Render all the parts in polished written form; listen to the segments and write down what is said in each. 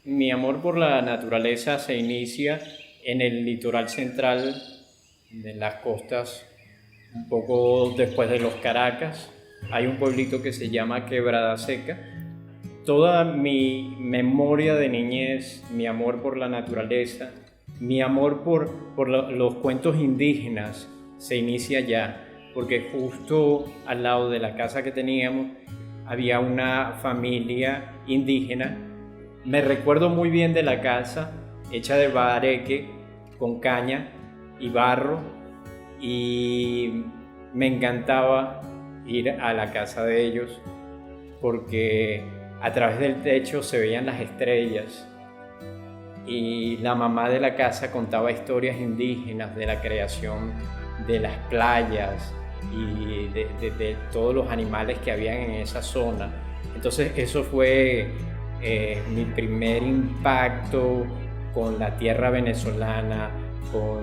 Mi amor por la naturaleza se inicia en el litoral central de las costas, un poco después de los Caracas. Hay un pueblito que se llama Quebrada Seca. Toda mi memoria de niñez, mi amor por la naturaleza, mi amor por los cuentos indígenas se inicia allá, porque justo al lado de la casa que teníamos había una familia indígena. Me recuerdo muy bien de la casa hecha de bareque con caña y barro, y me encantaba ir a la casa de ellos porque a través del techo se veían las estrellas y la mamá de la casa contaba historias indígenas de la creación de las playas y de todos los animales que habían en esa zona. Entonces eso fue mi primer impacto con la tierra venezolana, con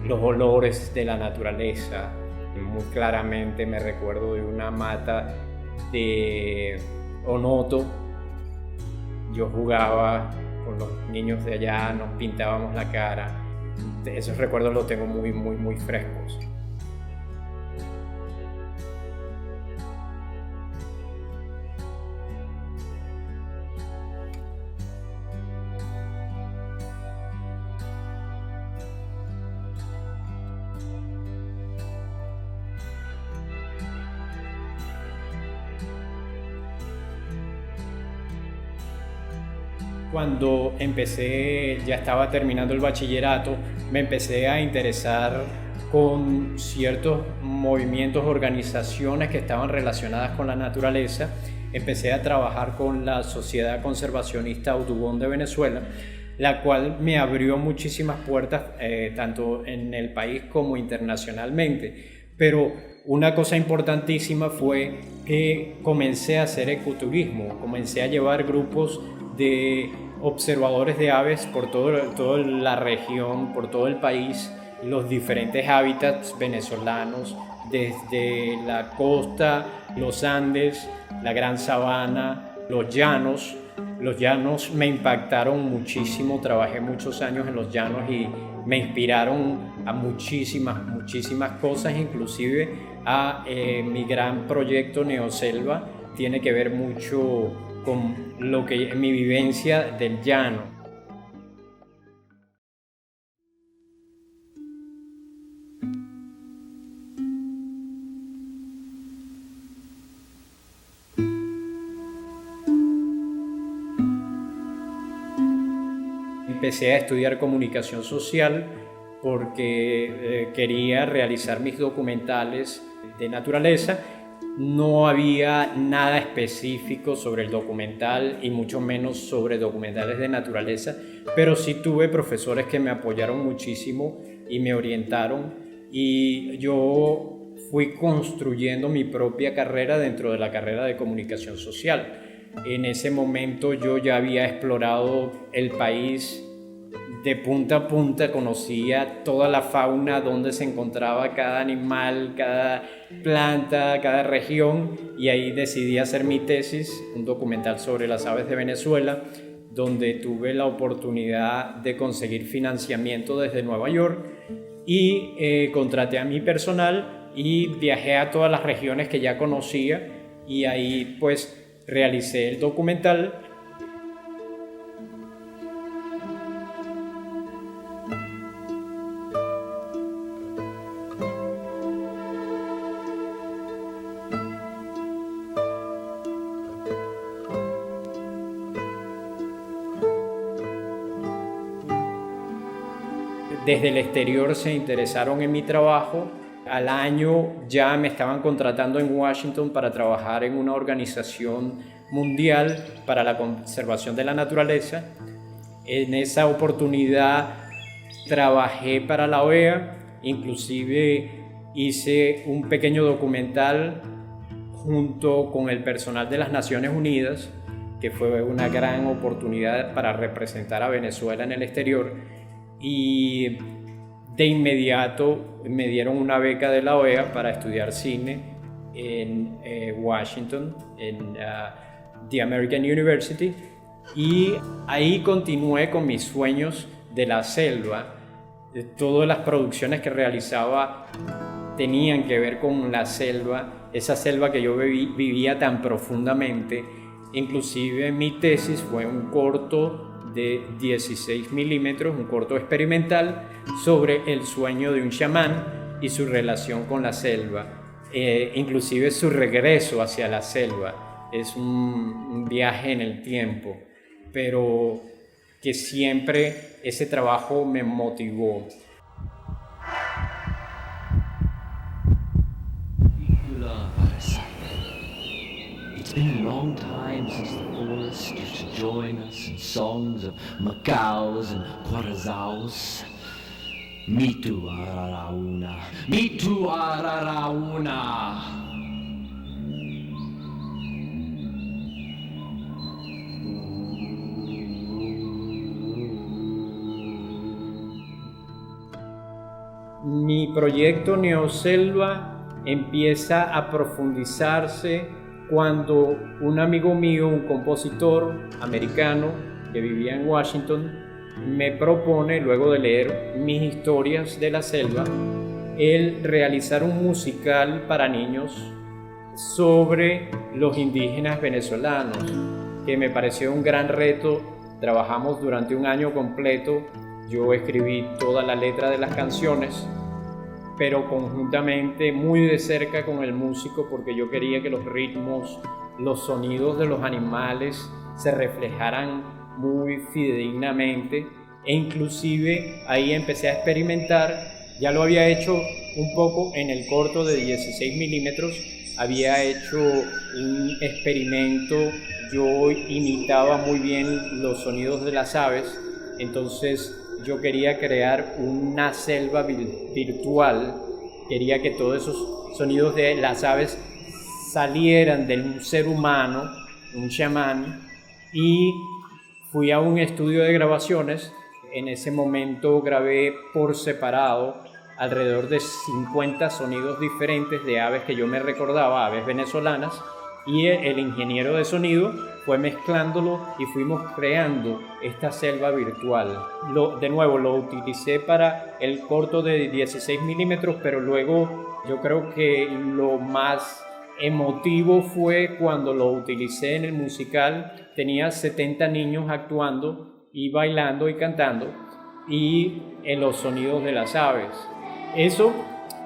los olores de la naturaleza. Muy claramente me recuerdo de una mata de onoto. Yo jugaba con los niños de allá, nos pintábamos la cara. Esos recuerdos los tengo muy frescos. Cuando ya estaba terminando el bachillerato, me empecé a interesar con ciertos movimientos, organizaciones que estaban relacionadas con la naturaleza. Empecé a trabajar con la Sociedad Conservacionista Audubon de Venezuela, la cual me abrió muchísimas puertas, tanto en el país como internacionalmente. Pero una cosa importantísima fue que comencé a hacer ecoturismo, comencé a llevar grupos de observadores de aves por toda la región, por todo el país, los diferentes hábitats venezolanos, desde la costa, los Andes, la Gran Sabana, los llanos. Los llanos me impactaron muchísimo, trabajé muchos años en los llanos y me inspiraron a muchísimas cosas, inclusive a mi gran proyecto Neoselva. Tiene que ver mucho con mi vivencia del llano. Empecé a estudiar comunicación social porque quería realizar mis documentales de naturaleza. No había nada específico sobre el documental y mucho menos sobre documentales de naturaleza, pero sí tuve profesores que me apoyaron muchísimo y me orientaron, y yo fui construyendo mi propia carrera dentro de la carrera de comunicación social. En ese momento yo ya había explorado el país de punta a punta, conocía toda la fauna, donde se encontraba cada animal, cada planta, cada región, y ahí decidí hacer mi tesis, un documental sobre las aves de Venezuela, donde tuve la oportunidad de conseguir financiamiento desde Nueva York y contraté a mi personal y viajé a todas las regiones que ya conocía, y ahí pues realicé el documental. Desde el exterior se interesaron en mi trabajo. Al año ya me estaban contratando en Washington para trabajar en una organización mundial para la conservación de la naturaleza. En esa oportunidad trabajé para la OEA, inclusive hice un pequeño documental junto con el personal de las Naciones Unidas, que fue una gran oportunidad para representar a Venezuela en el exterior. Y de inmediato me dieron una beca de la OEA para estudiar cine en Washington, en The American University, Y ahí continué con mis sueños de la selva. Todas las producciones que realizaba tenían que ver con la selva, esa selva que yo vivía tan profundamente. Inclusive mi tesis fue un corto de 16 milímetros, un corto experimental sobre el sueño de un chamán y su relación con la selva, inclusive su regreso hacia la selva. Es un viaje en el tiempo, pero que siempre ese trabajo me motivó. It's been a long time since the forest used to join us in songs of macaws and cuarazaos. Mitu ararauna, mitu ararauna. Mi proyecto Neoselva empieza a profundizarse cuando un amigo mío, un compositor americano que vivía en Washington, me propone, luego de leer mis historias de la selva, el realizar un musical para niños sobre los indígenas venezolanos, que me pareció un gran reto. Trabajamos durante un año completo. Yo escribí toda la letra de las canciones, pero conjuntamente muy de cerca con el músico, porque yo quería que los ritmos, los sonidos de los animales se reflejaran muy fidedignamente, e inclusive ahí empecé a experimentar. Ya lo había hecho un poco en el corto de 16 milímetros, había hecho un experimento, yo imitaba muy bien los sonidos de las aves, entonces yo quería crear una selva virtual, quería que todos esos sonidos de las aves salieran de un ser humano, un chamán, y fui a un estudio de grabaciones. En ese momento grabé por separado alrededor de 50 sonidos diferentes de aves que yo me recordaba, aves venezolanas, y el ingeniero de sonido fue mezclándolo y fuimos creando esta selva virtual. De nuevo lo utilicé para el corto de 16 milímetros, pero luego yo creo que lo más emotivo fue cuando lo utilicé en el musical. Tenía 70 niños actuando y bailando y cantando, y en los sonidos de las aves. Eso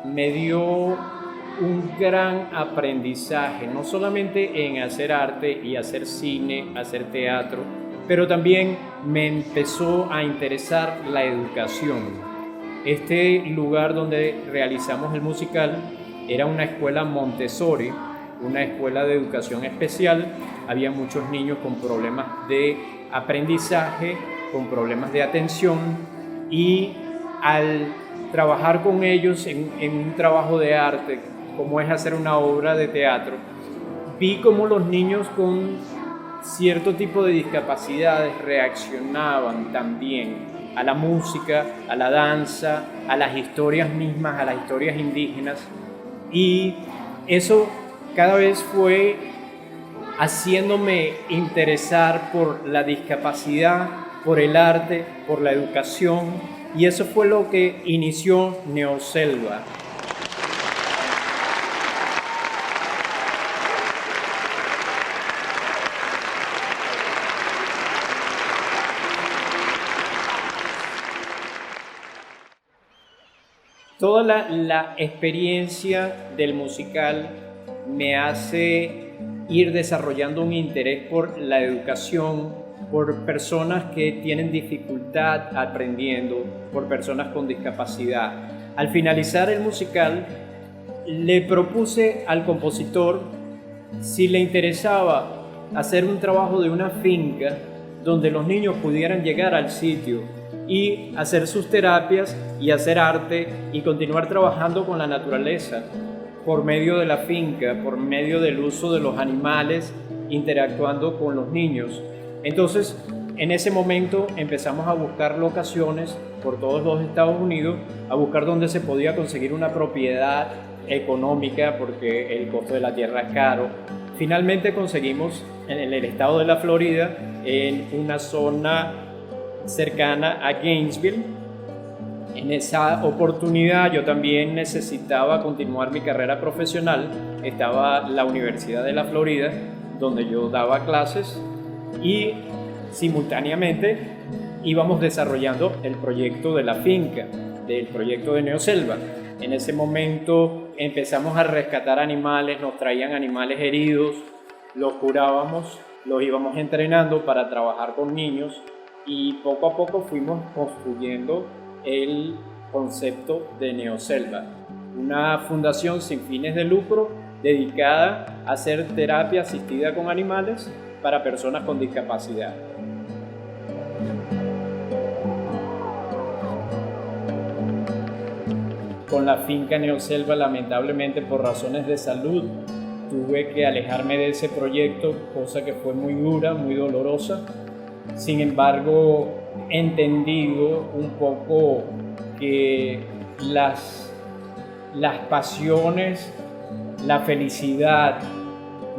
me dio un gran aprendizaje, no solamente en hacer arte y hacer cine, hacer teatro, pero también me empezó a interesar la educación. Este lugar donde realizamos el musical era una escuela Montessori, una escuela de educación especial. Había muchos niños con problemas de aprendizaje, con problemas de atención, y al trabajar con ellos en un trabajo de arte, como es hacer una obra de teatro, vi cómo los niños con cierto tipo de discapacidades reaccionaban también a la música, a la danza, a las historias mismas, a las historias indígenas, y eso cada vez fue haciéndome interesar por la discapacidad, por el arte, por la educación, y eso fue lo que inició Neoselva. Toda la experiencia del musical me hace ir desarrollando un interés por la educación, por personas que tienen dificultad aprendiendo, por personas con discapacidad. Al finalizar el musical, le propuse al compositor si le interesaba hacer un trabajo de una finca donde los niños pudieran llegar al sitio y hacer sus terapias y hacer arte y continuar trabajando con la naturaleza por medio de la finca, por medio del uso de los animales, interactuando con los niños. Entonces, en ese momento empezamos a buscar locaciones por todos los Estados Unidos, a buscar dónde se podía conseguir una propiedad económica, porque el costo de la tierra es caro. Finalmente conseguimos en el estado de la Florida en una zona cercana a Gainesville. En esa oportunidad yo también necesitaba continuar mi carrera profesional. Estaba la Universidad de la Florida, donde yo daba clases, y simultáneamente íbamos desarrollando el proyecto de la finca, del proyecto de Neoselva. En ese momento empezamos a rescatar animales, nos traían animales heridos, los curábamos, los íbamos entrenando para trabajar con niños, y poco a poco fuimos construyendo el concepto de Neoselva, una fundación sin fines de lucro dedicada a hacer terapia asistida con animales para personas con discapacidad. Con la finca Neoselva, lamentablemente por razones de salud, tuve que alejarme de ese proyecto, cosa que fue muy dura, muy dolorosa. Sin embargo, he entendido un poco que las pasiones, la felicidad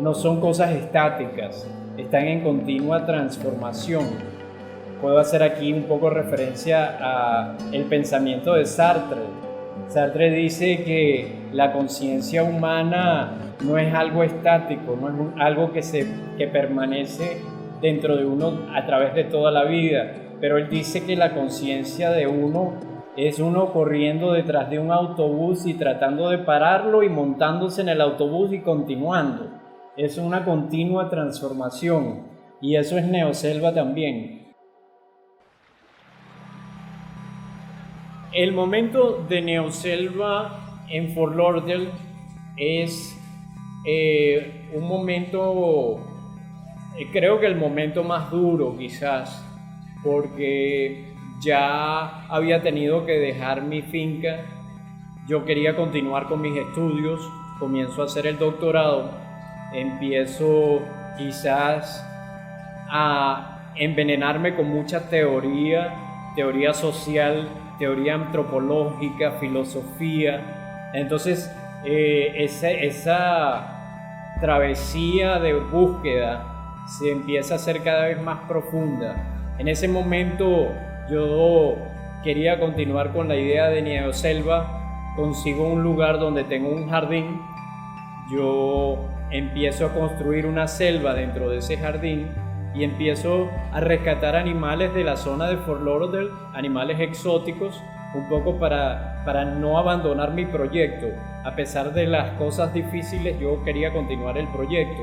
no son cosas estáticas, están en continua transformación. Puedo hacer aquí un poco referencia a el pensamiento de Sartre. Sartre dice que la conciencia humana no es algo estático, no es algo que permanece dentro de uno a través de toda la vida, pero él dice que la conciencia de uno es uno corriendo detrás de un autobús y tratando de pararlo y montándose en el autobús y continuando. Es una continua transformación, y eso es Neoselva también. El momento de Neoselva en Fort Lauderdale es un momento, creo que el momento más duro quizás, porque ya había tenido que dejar mi finca. Yo quería continuar con mis estudios, comienzo a hacer el doctorado, empiezo quizás a envenenarme con mucha teoría social, teoría antropológica, filosofía. Entonces esa travesía de búsqueda se empieza a hacer cada vez más profunda. En ese momento yo quería continuar con la idea de Neoselva, consigo un lugar donde tengo un jardín, yo empiezo a construir una selva dentro de ese jardín y empiezo a rescatar animales de la zona de Fort Lauderdale, animales exóticos, un poco para no abandonar mi proyecto. A pesar de las cosas difíciles, yo quería continuar el proyecto.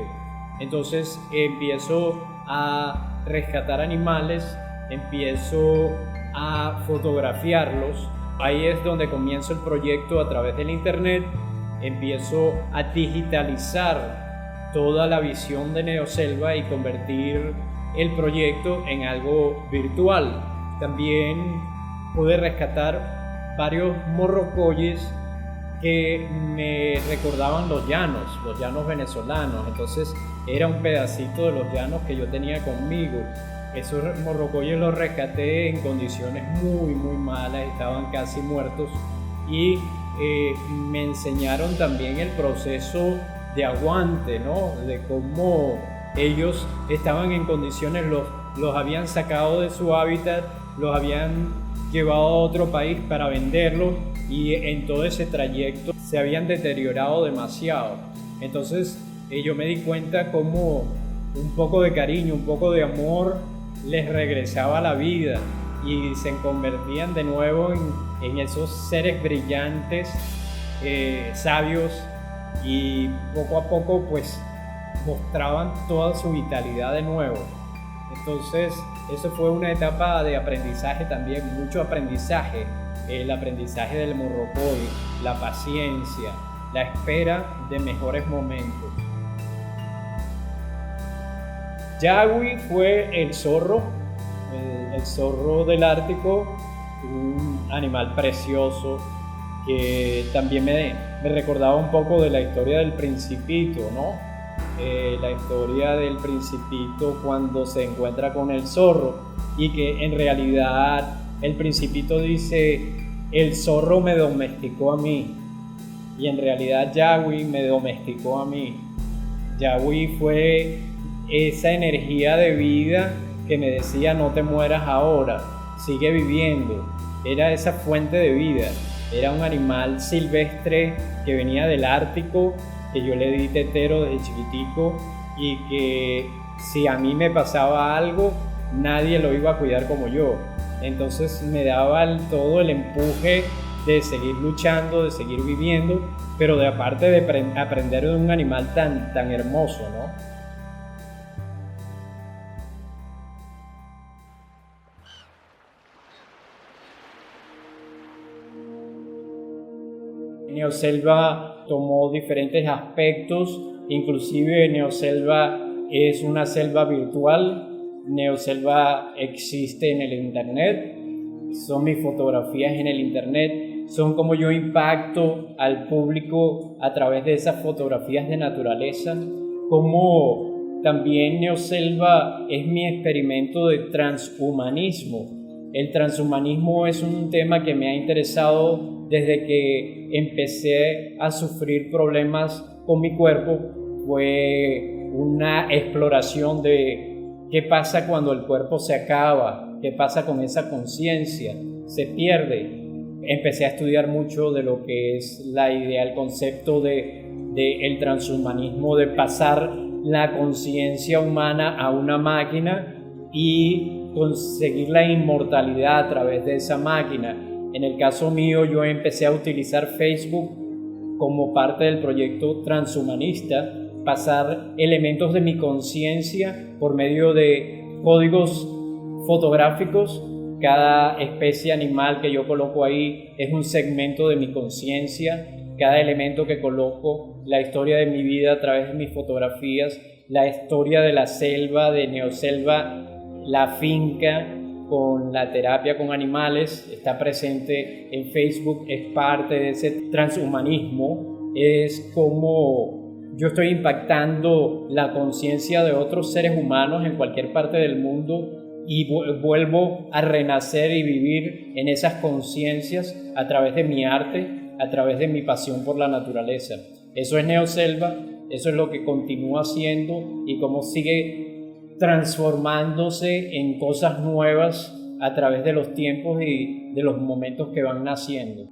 Entonces empiezo a rescatar animales, empiezo a fotografiarlos. Ahí es donde comienzo el proyecto a través del internet. Empiezo a digitalizar toda la visión de Neoselva y convertir el proyecto en algo virtual. También pude rescatar varios morrocoyes que me recordaban los llanos venezolanos. Entonces era un pedacito de los llanos que yo tenía conmigo. Esos morrocoyes los rescaté en condiciones muy malas, estaban casi muertos, y me enseñaron también el proceso de aguante, ¿no? De cómo ellos estaban en condiciones, los habían sacado de su hábitat, los habían llevado a otro país para venderlos, y en todo ese trayecto se habían deteriorado demasiado. Entonces yo me di cuenta cómo un poco de cariño, un poco de amor les regresaba a la vida y se convertían de nuevo en esos seres brillantes, sabios, y poco a poco pues mostraban toda su vitalidad de nuevo. Entonces eso fue una etapa de aprendizaje también, mucho aprendizaje, el aprendizaje del morrocoy, la paciencia, la espera de mejores momentos. Yagüi fue el zorro del Ártico, un animal precioso que también me recordaba un poco de la historia del Principito, ¿no? La historia del Principito cuando se encuentra con el zorro, y que en realidad el Principito dice: el zorro me domesticó a mí, y en realidad Yagüi me domesticó a mí. Yagüi fue esa energía de vida que me decía no te mueras ahora, sigue viviendo. Era esa fuente de vida. Era un animal silvestre que venía del Ártico, que yo le di tetero desde chiquitico y que si a mí me pasaba algo, nadie lo iba a cuidar como yo. Entonces me daba todo el empuje de seguir luchando, de seguir viviendo, pero de aparte de aprender de un animal tan hermoso, ¿no? Neoselva tomó diferentes aspectos, inclusive Neoselva es una selva virtual. Neoselva existe en el internet, son mis fotografías en el internet, son como yo impacto al público a través de esas fotografías de naturaleza, como también Neoselva es mi experimento de transhumanismo. El transhumanismo es un tema que me ha interesado desde que empecé a sufrir problemas con mi cuerpo. Fue una exploración de qué pasa cuando el cuerpo se acaba, qué pasa con esa conciencia, se pierde. Empecé a estudiar mucho de lo que es la idea, el concepto de el transhumanismo, de pasar la conciencia humana a una máquina y conseguir la inmortalidad a través de esa máquina. En el caso mío, yo empecé a utilizar Facebook como parte del proyecto transhumanista, pasar elementos de mi conciencia por medio de códigos fotográficos. Cada especie animal que yo coloco ahí es un segmento de mi conciencia. Cada elemento que coloco, la historia de mi vida a través de mis fotografías, la historia de la selva, de Neoselva, la finca, con la terapia con animales, está presente en Facebook, es parte de ese transhumanismo, es como yo estoy impactando la conciencia de otros seres humanos en cualquier parte del mundo y vuelvo a renacer y vivir en esas conciencias a través de mi arte, a través de mi pasión por la naturaleza. Eso es Neoselva, eso es lo que continúa haciendo y cómo sigue transformándose en cosas nuevas a través de los tiempos y de los momentos que van naciendo.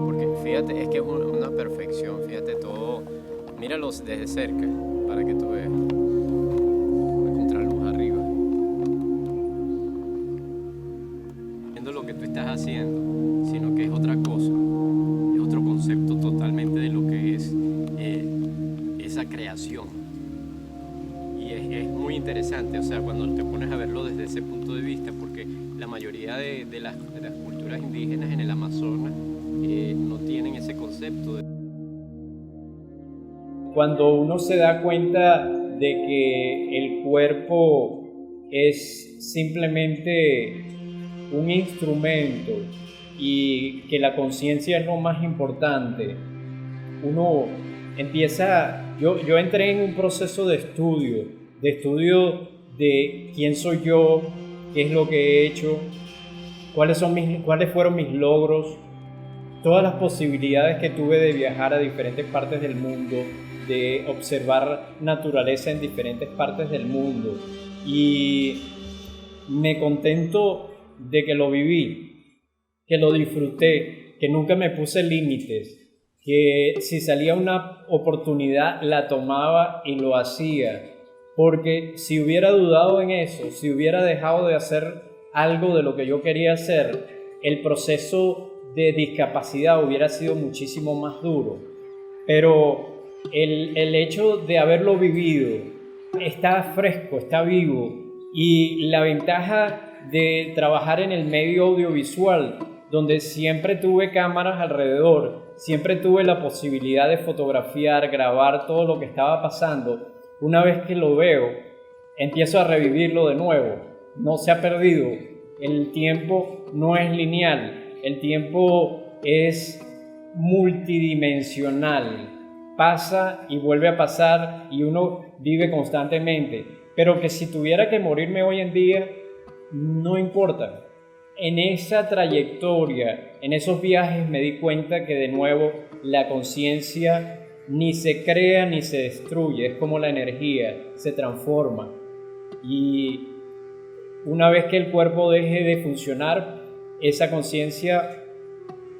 Porque fíjate, es que es una perfección, fíjate todo, míralos desde cerca para que tú veas. Voy a encontrar luz arriba. Viendo lo que tú estás haciendo, sino que es otra cosa, es otro concepto totalmente de lo que es esa creación. Y es muy interesante, o sea, cuando te pones a verlo desde ese punto de vista, porque la mayoría de las culturas indígenas en el Amazonas no tienen ese concepto. Cuando uno se da cuenta de que el cuerpo es simplemente un instrumento y que la conciencia es lo más importante, uno empieza. Yo entré en un proceso de estudio de quién soy yo, qué es lo que he hecho, cuáles fueron mis logros, todas las posibilidades que tuve de viajar a diferentes partes del mundo, de observar naturaleza en diferentes partes del mundo, y me contento de que lo viví, que lo disfruté, que nunca me puse límites, que si salía una oportunidad la tomaba y lo hacía, porque si hubiera dudado en eso, si hubiera dejado de hacer algo de lo que yo quería hacer, el proceso de discapacidad hubiera sido muchísimo más duro. Pero el hecho de haberlo vivido, está fresco, está vivo, y la ventaja de trabajar en el medio audiovisual, donde siempre tuve cámaras alrededor, siempre tuve la posibilidad de fotografiar, grabar todo lo que estaba pasando. Una vez que lo veo, empiezo a revivirlo de nuevo. No se ha perdido. El tiempo no es lineal. El tiempo es multidimensional. Pasa y vuelve a pasar y uno vive constantemente. Pero que si tuviera que morirme hoy en día, no importa. En esa trayectoria, en esos viajes me di cuenta que de nuevo la conciencia ni se crea ni se destruye, es como la energía, se transforma. Y una vez que el cuerpo deje de funcionar, esa conciencia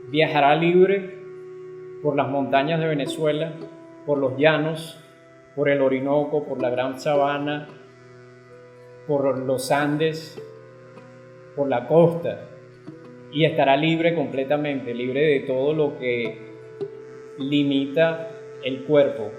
viajará libre por las montañas de Venezuela, por los llanos, por el Orinoco, por la gran sabana, por los Andes, por la costa, y estará libre completamente, libre de todo lo que limita el cuerpo.